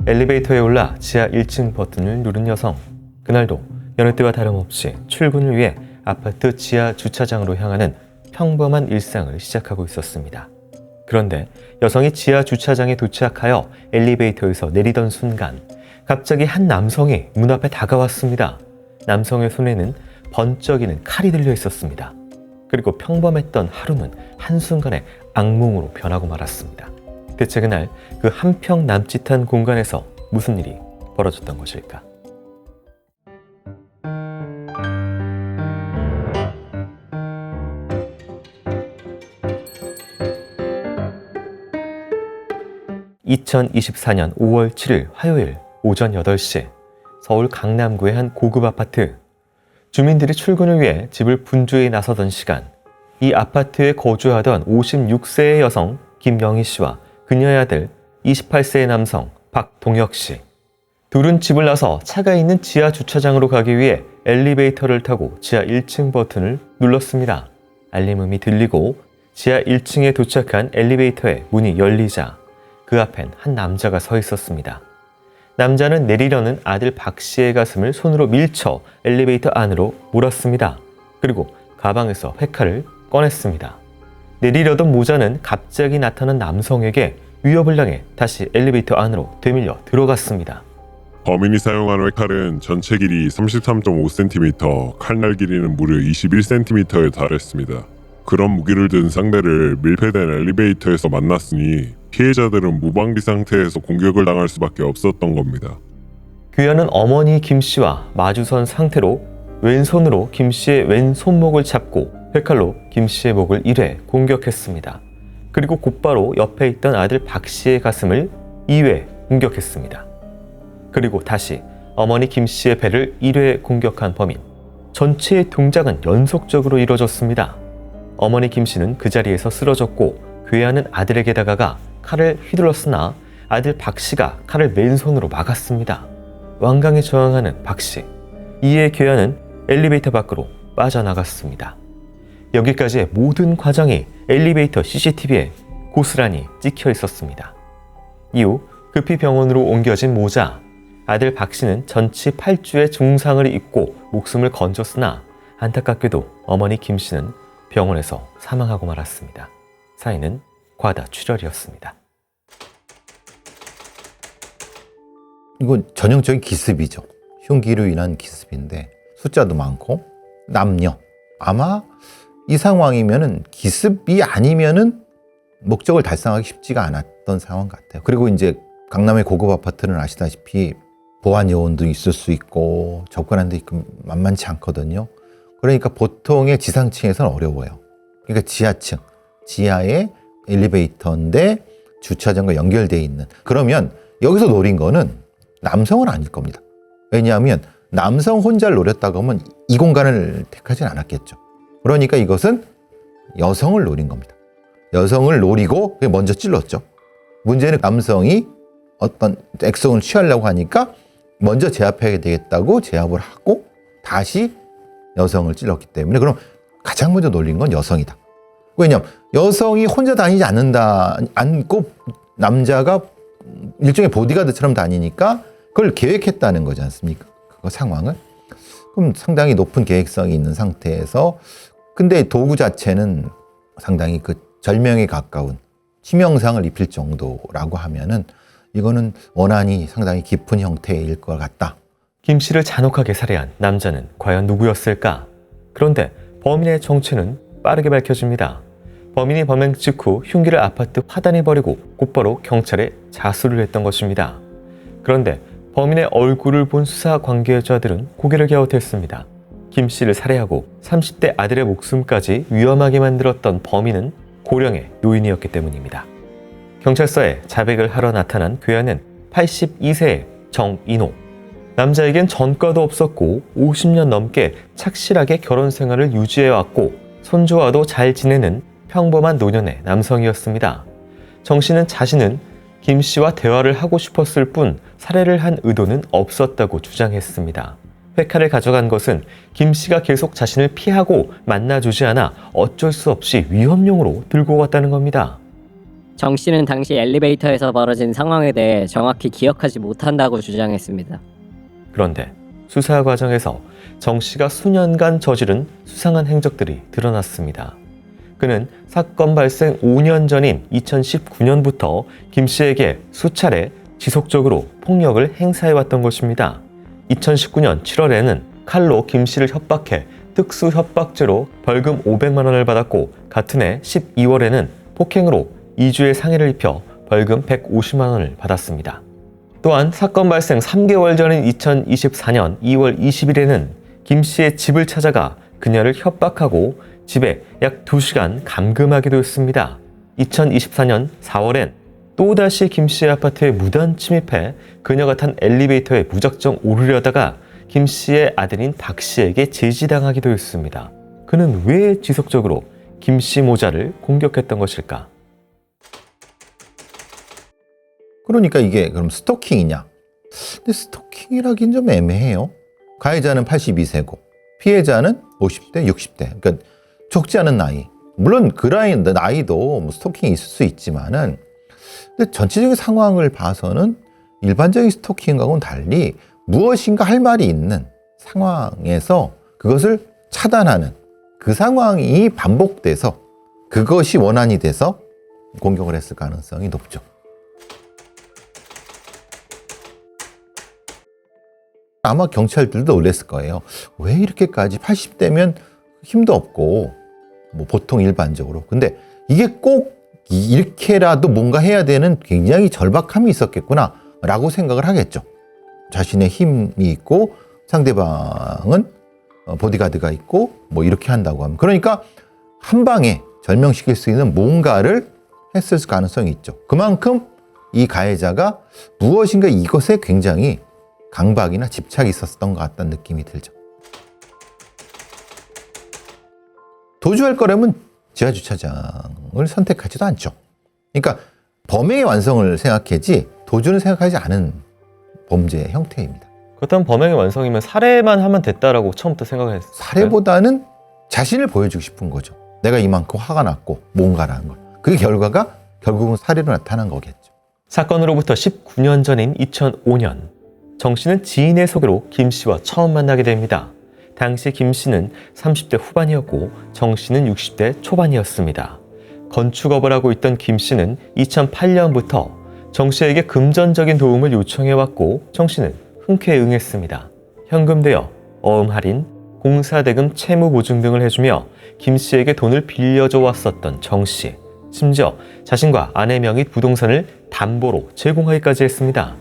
엘리베이터에 올라 지하 1층 버튼을 누른 여성. 그날도 여느 때와 다름없이 출근을 위해 아파트 지하 주차장으로 향하는 평범한 일상을 시작하고 있었습니다. 그런데 여성이 지하 주차장에 도착하여 엘리베이터에서 내리던 순간 갑자기 한 남성이 문 앞에 다가왔습니다. 남성의 손에는 번쩍이는 칼이 들려 있었습니다. 그리고 평범했던 하루는 한순간에 악몽으로 변하고 말았습니다. 대체 그날 그 한평 남짓한 공간에서 무슨 일이 벌어졌던 것일까? (2024년 5월 7일) 화요일 오전 8시 서울 강남구의 한 고급 아파트. 주민들이 출근을 위해 집을 분주히 나서던 시간, 이 아파트에 거주하던 56세의 여성 김영희 씨와 그녀의 아들 28세의 남성 박동혁 씨. 둘은 집을 나서 차가 있는 지하 주차장으로 가기 위해 엘리베이터를 타고 지하 1층 버튼을 눌렀습니다. 알림음이 들리고 지하 1층에 도착한 엘리베이터의 문이 열리자 그 앞엔 한 남자가 서 있었습니다. 남자는 내리려는 아들 박 씨의 가슴을 손으로 밀쳐 엘리베이터 안으로 몰았습니다. 그리고 가방에서 회칼을 꺼냈습니다. 내리려던 모자는 갑자기 나타난 남성에게 위협을 당해 다시 엘리베이터 안으로 되밀려 들어갔습니다. 범인이 사용한 회칼은 전체 길이 33.5cm, 칼날 길이는 무려 21cm에 달했습니다. 그런 무기를 든 상대를 밀폐된 엘리베이터에서 만났으니 피해자들은 무방비 상태에서 공격을 당할 수밖에 없었던 겁니다. 귀하는 어머니 김 씨와 마주선 상태로 왼손으로 김 씨의 왼 손목을 잡고 회칼로 김 씨의 목을 1회 공격했습니다. 그리고 곧바로 옆에 있던 아들 박 씨의 가슴을 2회 공격했습니다. 그리고 다시 어머니 김 씨의 배를 1회 공격한 범인. 전체의 동작은 연속적으로 이뤄졌습니다. 어머니 김 씨는 그 자리에서 쓰러졌고 괴하는 아들에게 다가가 칼을 휘둘렀으나 아들 박 씨가 칼을 맨손으로 막았습니다. 완강히 저항하는 박 씨. 이에 괴하는 엘리베이터 밖으로 빠져나갔습니다. 여기까지의 모든 과정이 엘리베이터 CCTV에 고스란히 찍혀 있었습니다. 이후 급히 병원으로 옮겨진 모자. 아들 박 씨는 전치 8주의 중상을 입고 목숨을 건졌으나 안타깝게도 어머니 김 씨는 병원에서 사망하고 말았습니다. 사인은 과다출혈이었습니다. 이건 전형적인 기습이죠. 흉기로 인한 기습인데 숫자도 많고 남녀. 아마 이 상황이면은 기습이 아니면은 목적을 달성하기 쉽지가 않았던 상황 같아요. 그리고 이제 강남의 고급 아파트는 아시다시피 보안 요원도 있을 수 있고 접근하는 데 만만치 않거든요. 그러니까 보통의 지상층에서는 어려워요. 그러니까 지하층, 지하에 엘리베이터인데 주차장과 연결되어 있는. 그러면 여기서 노린 거는 남성은 아닐 겁니다. 왜냐하면 남성 혼자를 노렸다고 하면 이 공간을 택하진 않았겠죠. 그러니까 이것은 여성을 노린 겁니다. 여성을 노리고 먼저 찔렀죠. 문제는 남성이 어떤 액션을 취하려고 하니까 먼저 제압해야 되겠다고 제압을 하고 다시 여성을 찔렀기 때문에 그럼 가장 먼저 놀린 건 여성이다. 왜냐하면 여성이 혼자 다니지 않고 남자가 일종의 보디가드처럼 다니니까 그걸 계획했다는 거지 않습니까? 그 상황을. 그럼 상당히 높은 계획성이 있는 상태에서 근데 도구 자체는 상당히 그 절명에 가까운 치명상을 입힐 정도라고 하면은 이거는 원한이 상당히 깊은 형태일 것 같다. 김 씨를 잔혹하게 살해한 남자는 과연 누구였을까? 그런데 범인의 정체는 빠르게 밝혀집니다. 범인이 범행 직후 흉기를 아파트 화단에 버리고 곧바로 경찰에 자수를 했던 것입니다. 그런데 범인의 얼굴을 본 수사 관계자들은 고개를 갸웃했습니다. 김 씨를 살해하고 30대 아들의 목숨까지 위험하게 만들었던 범인은 고령의 노인이었기 때문입니다. 경찰서에 자백을 하러 나타난 괴한은 82세의 정인호. 남자에겐 전과도 없었고 50년 넘게 착실하게 결혼 생활을 유지해왔고 손주와도 잘 지내는 평범한 노년의 남성이었습니다. 정 씨는 자신은 김 씨와 대화를 하고 싶었을 뿐 살해를 한 의도는 없었다고 주장했습니다. 회칼을 가져간 것은 김 씨가 계속 자신을 피하고 만나주지 않아 어쩔 수 없이 위협용으로 들고 왔다는 겁니다. 정 씨는 당시 엘리베이터에서 벌어진 상황에 대해 정확히 기억하지 못한다고 주장했습니다. 그런데 수사 과정에서 정 씨가 수년간 저지른 수상한 행적들이 드러났습니다. 그는 사건 발생 5년 전인 2019년부터 김 씨에게 수차례 지속적으로 폭력을 행사해왔던 것입니다. 2019년 7월에는 칼로 김 씨를 협박해 특수협박죄로 벌금 500만 원을 받았고, 같은 해 12월에는 폭행으로 2주의 상해를 입혀 벌금 150만 원을 받았습니다. 또한 사건 발생 3개월 전인 2024년 2월 20일에는 김 씨의 집을 찾아가 그녀를 협박하고 집에 약 2시간 감금하기도 했습니다. 2024년 4월엔 또다시 김 씨의 아파트에 무단 침입해 그녀가 탄 엘리베이터에 무작정 오르려다가 김 씨의 아들인 박 씨에게 제지당하기도 했습니다. 그는 왜 지속적으로 김 씨 모자를 공격했던 것일까? 그러니까 이게 그럼 스토킹이냐? 근데 스토킹이라긴 좀 애매해요. 가해자는 82세고 피해자는 50대, 60대. 그러니까 적지 않은 나이. 물론 그 나이도 뭐 스토킹이 있을 수 있지만은, 근데 전체적인 상황을 봐서는 일반적인 스토킹하고는 달리 무엇인가 할 말이 있는 상황에서 그것을 차단하는 그 상황이 반복돼서 그것이 원한이 돼서 공격을 했을 가능성이 높죠. 아마 경찰들도 놀랐을 거예요. 왜 이렇게까지 80대면 힘도 없고 뭐 보통 일반적으로. 근데 이게 꼭 이렇게라도 뭔가 해야 되는 굉장히 절박함이 있었겠구나 라고 생각을 하겠죠. 자신의 힘이 있고 상대방은 보디가드가 있고 뭐 이렇게 한다고 하면, 그러니까 한 방에 절명시킬 수 있는 뭔가를 했을 가능성이 있죠. 그만큼 이 가해자가 무엇인가 이것에 굉장히 강박이나 집착이 있었던 것 같다는 느낌이 들죠. 도주할 거라면 지하주차장을 선택하지도 않죠. 그러니까 범행의 완성을 생각하지 도주는 생각하지 않은 범죄 형태입니다. 그렇다면 범행의 완성이면 살해만 하면 됐다라고 처음부터 생각했어요. 살해보다는 자신을 보여주고 싶은 거죠. 내가 이만큼 화가 났고 뭔가라는 걸. 그 결과가 결국은 살해로 나타난 거겠죠. 사건으로부터 19년 전인 2005년, 정 씨는 지인의 소개로 김 씨와 처음 만나게 됩니다. 당시 김 씨는 30대 후반이었고 정 씨는 60대 초반이었습니다. 건축업을 하고 있던 김 씨는 2008년부터 정 씨에게 금전적인 도움을 요청해왔고 정 씨는 흔쾌히 응했습니다. 현금 대여, 어음 할인, 공사대금 채무 보증 등을 해주며 김 씨에게 돈을 빌려줘 왔었던 정 씨. 심지어 자신과 아내 명의 부동산을 담보로 제공하기까지 했습니다.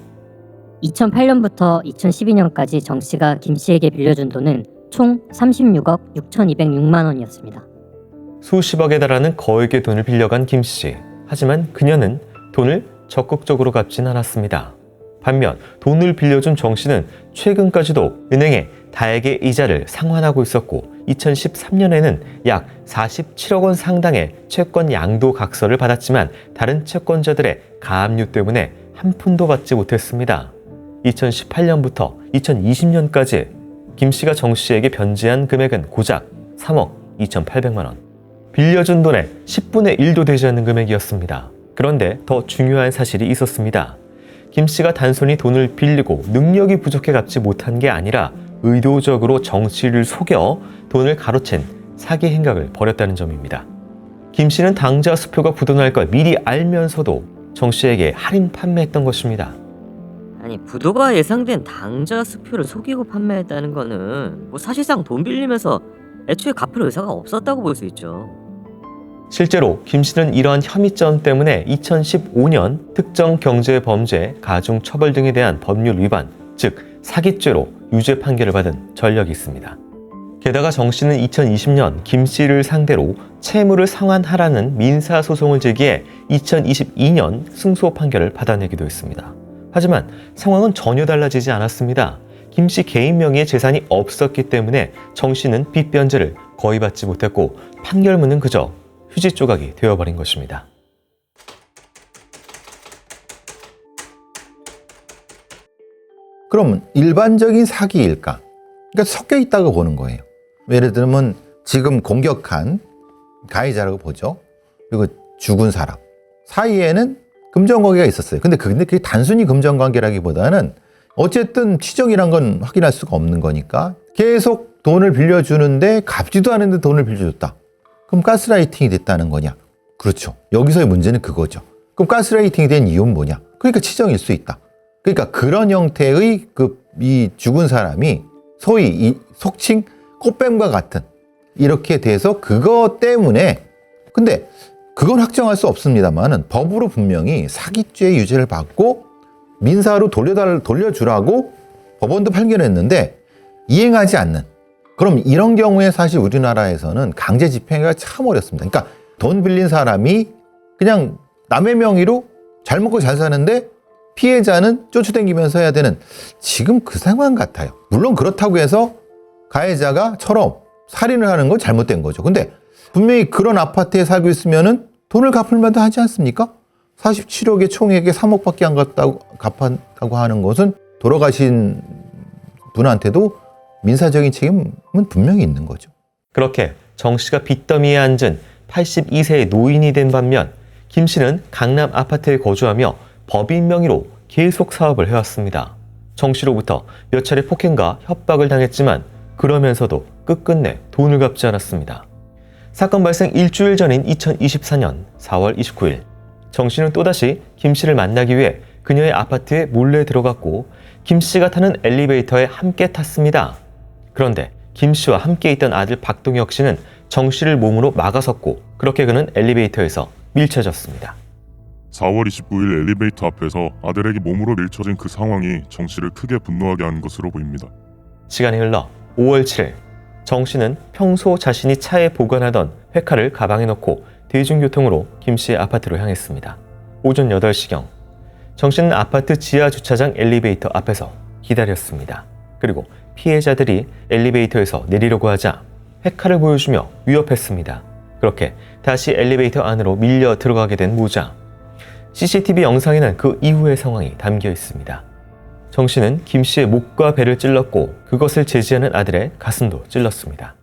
2008년부터 2012년까지 정 씨가 김 씨에게 빌려준 돈은 총 36억 6,206만 원이었습니다. 수십억에 달하는 거액의 돈을 빌려간 김 씨. 하지만 그녀는 돈을 적극적으로 갚진 않았습니다. 반면 돈을 빌려준 정 씨는 최근까지도 은행에 다액의 이자를 상환하고 있었고 2013년에는 약 47억 원 상당의 채권 양도 각서를 받았지만 다른 채권자들의 가압류 때문에 한 푼도 받지 못했습니다. 2018년부터 2020년까지 김 씨가 정 씨에게 변제한 금액은 고작 3억 2,800만 원. 빌려준 돈의 10분의 1도 되지 않는 금액이었습니다. 그런데 더 중요한 사실이 있었습니다. 김 씨가 단순히 돈을 빌리고 능력이 부족해 갚지 못한 게 아니라 의도적으로 정 씨를 속여 돈을 가로챈 사기 행각을 벌였다는 점입니다. 김 씨는 당좌 수표가 부도날 걸 미리 알면서도 정 씨에게 할인 판매했던 것입니다. 아니, 부도가 예상된 당좌 수표를 속이고 판매했다는 거는 뭐 사실상 돈 빌리면서 애초에 갚을 의사가 없었다고 볼 수 있죠. 실제로 김 씨는 이러한 혐의점 때문에 2015년 특정경제범죄, 가중처벌 등에 대한 법률 위반, 즉 사기죄로 유죄 판결을 받은 전력이 있습니다. 게다가 정 씨는 2020년 김 씨를 상대로 채무를 상환하라는 민사소송을 제기해 2022년 승소 판결을 받아내기도 했습니다. 하지만 상황은 전혀 달라지지 않았습니다. 김 씨 개인 명의의 재산이 없었기 때문에 정 씨는 빚 변제를 거의 받지 못했고 판결문은 그저 휴지 조각이 되어버린 것입니다. 그럼 일반적인 사기일까? 그러니까 섞여 있다고 보는 거예요. 예를 들면 지금 공격한 가해자라고 보죠. 그리고 죽은 사람, 사이에는 금전관계가 있었어요. 근데 그게 단순히 금전관계라기보다는 어쨌든 치정이란 건 확인할 수가 없는 거니까 계속 돈을 빌려주는데 갚지도 않은데 돈을 빌려줬다. 그럼 가스라이팅이 됐다는 거냐? 그렇죠. 여기서의 문제는 그거죠. 그럼 가스라이팅이 된 이유는 뭐냐? 그러니까 치정일 수 있다. 그러니까 그런 형태의 이 죽은 사람이 소위 이 속칭 꽃뱀과 같은 이렇게 돼서 그거 때문에 근데 그건 확정할 수 없습니다만은 법으로 분명히 사기죄 유죄를 받고 민사로 돌려주라고 법원도 판결했는데 이행하지 않는 그럼 이런 경우에 사실 우리나라에서는 강제 집행이 참 어렵습니다. 그러니까 돈 빌린 사람이 그냥 남의 명의로 잘 먹고 잘 사는데 피해자는 쫓아다니면서 해야 되는 지금 그 상황 같아요. 물론 그렇다고 해서 가해자가처럼 살인을 하는 건 잘못된 거죠. 근데 분명히 그런 아파트에 살고 있으면은 돈을 갚을 만도 하지 않습니까? 47억의 총액에 3억밖에 안 갚았다고 하는 것은 돌아가신 분한테도 민사적인 책임은 분명히 있는 거죠. 그렇게 정 씨가 빚더미에 앉은 82세의 노인이 된 반면 김 씨는 강남 아파트에 거주하며 법인 명의로 계속 사업을 해왔습니다. 정 씨로부터 몇 차례 폭행과 협박을 당했지만 그러면서도 끝끝내 돈을 갚지 않았습니다. 사건 발생 일주일 전인 2024년 4월 29일 정 씨는 또다시 김 씨를 만나기 위해 그녀의 아파트에 몰래 들어갔고 김 씨가 타는 엘리베이터에 함께 탔습니다. 그런데 김 씨와 함께 있던 아들 박동혁 씨는 정 씨를 몸으로 막아섰고 그렇게 그는 엘리베이터에서 밀쳐졌습니다. 4월 29일 엘리베이터 앞에서 아들에게 몸으로 밀쳐진 그 상황이 정 씨를 크게 분노하게 한 것으로 보입니다. 시간이 흘러 5월 7일 정 씨는 평소 자신이 차에 보관하던 회칼을 가방에 넣고 대중교통으로 김 씨의 아파트로 향했습니다. 오전 8시경 정 씨는 아파트 지하 주차장 엘리베이터 앞에서 기다렸습니다. 그리고 피해자들이 엘리베이터에서 내리려고 하자 회칼을 보여주며 위협했습니다. 그렇게 다시 엘리베이터 안으로 밀려 들어가게 된 모자. CCTV 영상에는 그 이후의 상황이 담겨 있습니다. 정 씨는 김 씨의 목과 배를 찔렀고 그것을 제지하는 아들의 가슴도 찔렀습니다.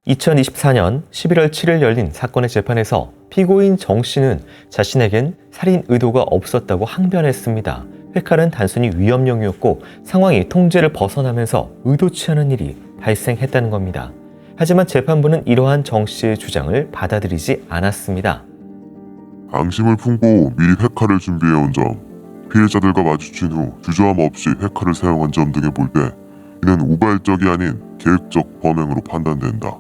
2024년 11월 7일 열린 사건의 재판에서 피고인 정 씨는 자신에겐 살인 의도가 없었다고 항변했습니다. 회칼은 단순히 위협용이었고 상황이 통제를 벗어나면서 의도치 않은 일이 발생했다는 겁니다. 하지만 재판부는 이러한 정 씨의 주장을 받아들이지 않았습니다. 앙심을 품고 미리 회칼을 준비해온 점, 피해자들과 마주친 후 주저함 없이 회칼을 사용한 점 등을 볼 때 이는 우발적이 아닌 계획적 범행으로 판단된다.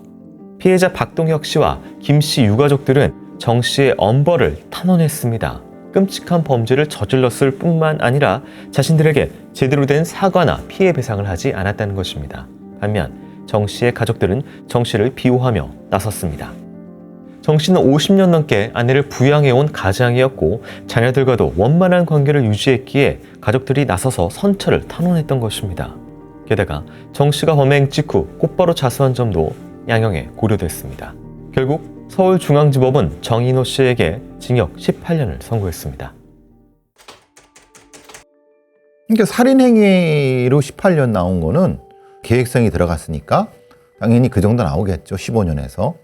피해자 박동혁 씨와 김 씨 유가족들은 정 씨의 엄벌을 탄원했습니다. 끔찍한 범죄를 저질렀을 뿐만 아니라 자신들에게 제대로 된 사과나 피해 배상을 하지 않았다는 것입니다. 반면 정 씨의 가족들은 정 씨를 비호하며 나섰습니다. 정 씨는 50년 넘게 아내를 부양해온 가장이었고 자녀들과도 원만한 관계를 유지했기에 가족들이 나서서 선처를 탄원했던 것입니다. 게다가 정 씨가 범행 직후 곧바로 자수한 점도 양형에 고려됐습니다. 결국 서울중앙지법은 정인호 씨에게 징역 18년을 선고했습니다. 그러니까 살인행위로 18년 나온 거는 계획성이 들어갔으니까 당연히 그 정도 나오겠죠. 15년에서.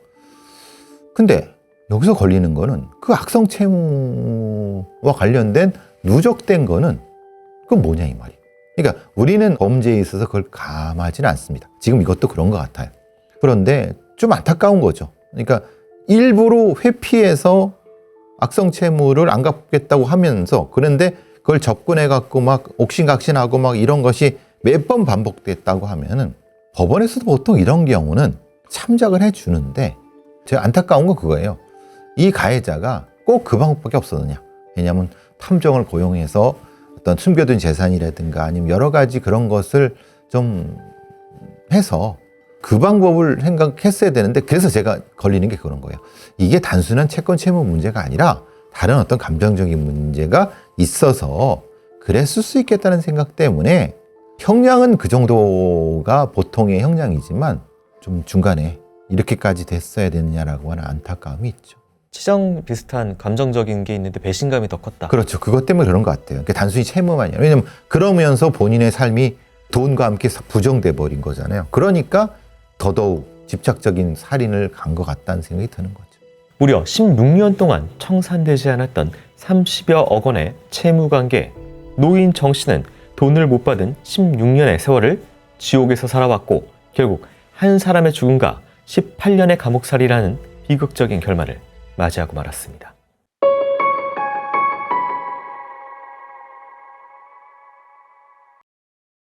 근데 여기서 걸리는 거는 그 악성채무와 관련된 누적된 거는 그건 뭐냐 이 말이에요. 그러니까 우리는 범죄에 있어서 그걸 감하지는 않습니다. 지금 이것도 그런 것 같아요. 그런데 좀 안타까운 거죠. 그러니까 일부러 회피해서 악성채무를 안 갚겠다고 하면서 그런데 그걸 접근해갖고 막 옥신각신하고 막 이런 것이 몇 번 반복됐다고 하면은 법원에서도 보통 이런 경우는 참작을 해주는데 제가 안타까운 건 그거예요. 이 가해자가 꼭 그 방법밖에 없었느냐. 왜냐하면 탐정을 고용해서 어떤 숨겨둔 재산이라든가 아니면 여러 가지 그런 것을 좀 해서 그 방법을 생각했어야 되는데 그래서 제가 걸리는 게 그런 거예요. 이게 단순한 채권 채무 문제가 아니라 다른 어떤 감정적인 문제가 있어서 그랬을 수 있겠다는 생각 때문에 형량은 그 정도가 보통의 형량이지만 좀 중간에 이렇게까지 됐어야 되느냐라고 하는 안타까움이 있죠. 치정 비슷한 감정적인 게 있는데 배신감이 더 컸다. 그렇죠. 그것 때문에 그런 것 같아요. 그러니까 단순히 채무만이 아니라 왜냐면 그러면서 본인의 삶이 돈과 함께 부정돼 버린 거잖아요. 그러니까 더더욱 집착적인 살인을 간 것 같다는 생각이 드는 거죠. 무려 16년 동안 청산되지 않았던 30여억 원의 채무관계. 노인 정 씨는 돈을 못 받은 16년의 세월을 지옥에서 살아왔고 결국 한 사람의 죽음과 18년의 감옥살이라는 비극적인 결말을 맞이하고 말았습니다.